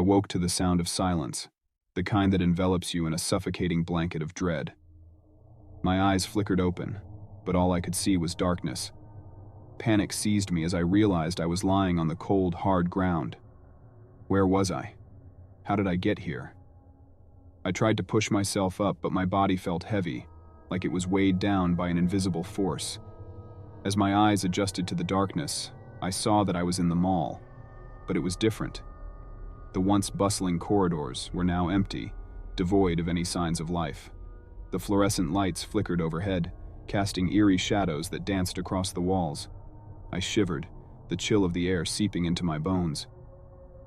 awoke to the sound of silence, the kind that envelops you in a suffocating blanket of dread. My eyes flickered open, but all I could see was darkness. Panic seized me as I realized I was lying on the cold, hard ground. Where was I? How did I get here? I tried to push myself up, but my body felt heavy, like it was weighed down by an invisible force. As my eyes adjusted to the darkness, I saw that I was in the mall, but it was different. The once bustling corridors were now empty, devoid of any signs of life. The fluorescent lights flickered overhead, casting eerie shadows that danced across the walls. I shivered, the chill of the air seeping into my bones.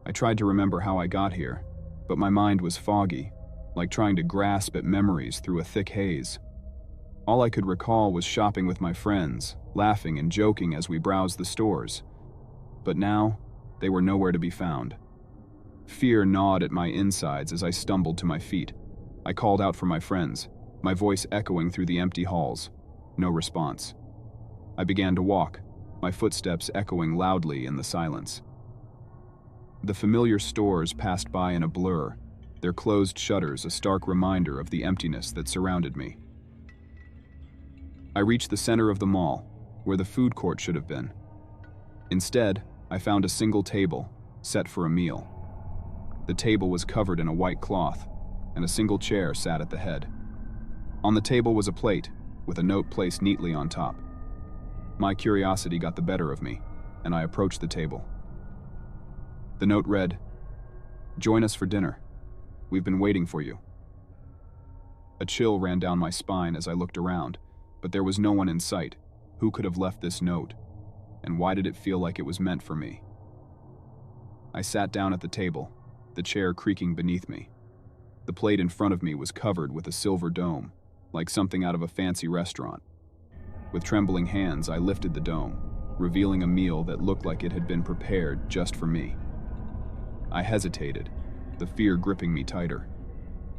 I tried to remember how I got here, but my mind was foggy, like trying to grasp at memories through a thick haze. All I could recall was shopping with my friends, laughing and joking as we browsed the stores. But now, they were nowhere to be found. Fear gnawed at my insides as I stumbled to my feet. I called out for my friends, my voice echoing through the empty halls. No response. I began to walk, my footsteps echoing loudly in the silence. The familiar stores passed by in a blur, their closed shutters a stark reminder of the emptiness that surrounded me. I reached the center of the mall, where the food court should have been. Instead, I found a single table, set for a meal. The table was covered in a white cloth, and a single chair sat at the head. On the table was a plate, with a note placed neatly on top. My curiosity got the better of me, and I approached the table. The note read, "Join us for dinner. We've been waiting for you." A chill ran down my spine as I looked around, but there was no one in sight. Who could have left this note? And why did it feel like it was meant for me? I sat down at the table, the chair creaking beneath me. The plate in front of me was covered with a silver dome, like something out of a fancy restaurant. With trembling hands, I lifted the dome, revealing a meal that looked like it had been prepared just for me. I hesitated, the fear gripping me tighter.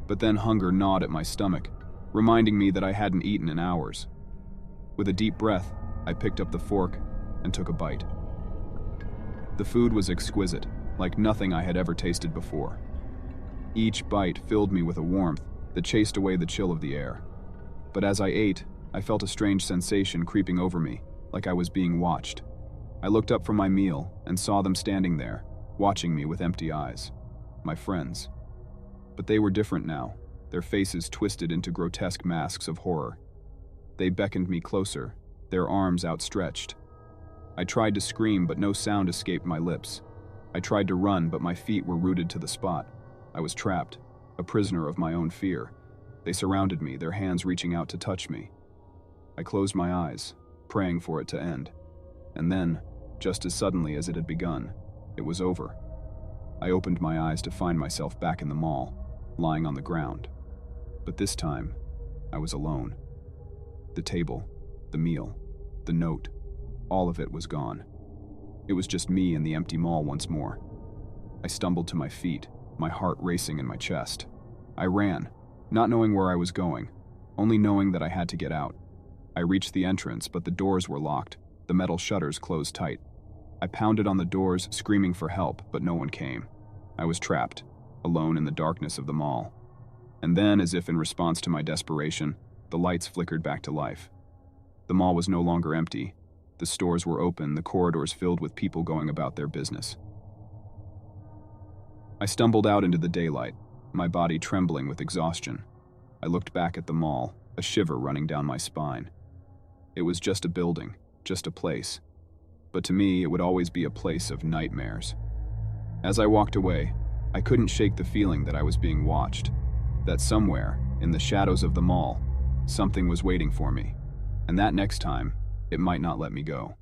But then hunger gnawed at my stomach, reminding me that I hadn't eaten in hours. With a deep breath, I picked up the fork and took a bite. The food was exquisite, like nothing I had ever tasted before. Each bite filled me with a warmth that chased away the chill of the air. But as I ate, I felt a strange sensation creeping over me, like I was being watched. I looked up from my meal and saw them standing there, watching me with empty eyes. My friends. But they were different now, their faces twisted into grotesque masks of horror. They beckoned me closer, their arms outstretched. I tried to scream, but no sound escaped my lips. I tried to run, but my feet were rooted to the spot. I was trapped, a prisoner of my own fear. They surrounded me, their hands reaching out to touch me. I closed my eyes, praying for it to end. And then, just as suddenly as it had begun, it was over. I opened my eyes to find myself back in the mall, lying on the ground. But this time, I was alone. The table, the meal, the note, all of it was gone. It was just me in the empty mall once more. I stumbled to my feet, my heart racing in my chest. I ran, not knowing where I was going, only knowing that I had to get out. I reached the entrance, but the doors were locked, the metal shutters closed tight. I pounded on the doors, screaming for help, but no one came. I was trapped, alone in the darkness of the mall. And then, as if in response to my desperation, the lights flickered back to life. The mall was no longer empty. The stores were open, the corridors filled with people going about their business. I stumbled out into the daylight, my body trembling with exhaustion. I looked back at the mall, a shiver running down my spine. It was just a building, just a place. But to me, it would always be a place of nightmares. As I walked away, I couldn't shake the feeling that I was being watched, that somewhere, in the shadows of the mall, something was waiting for me, and that next time, it might not let me go.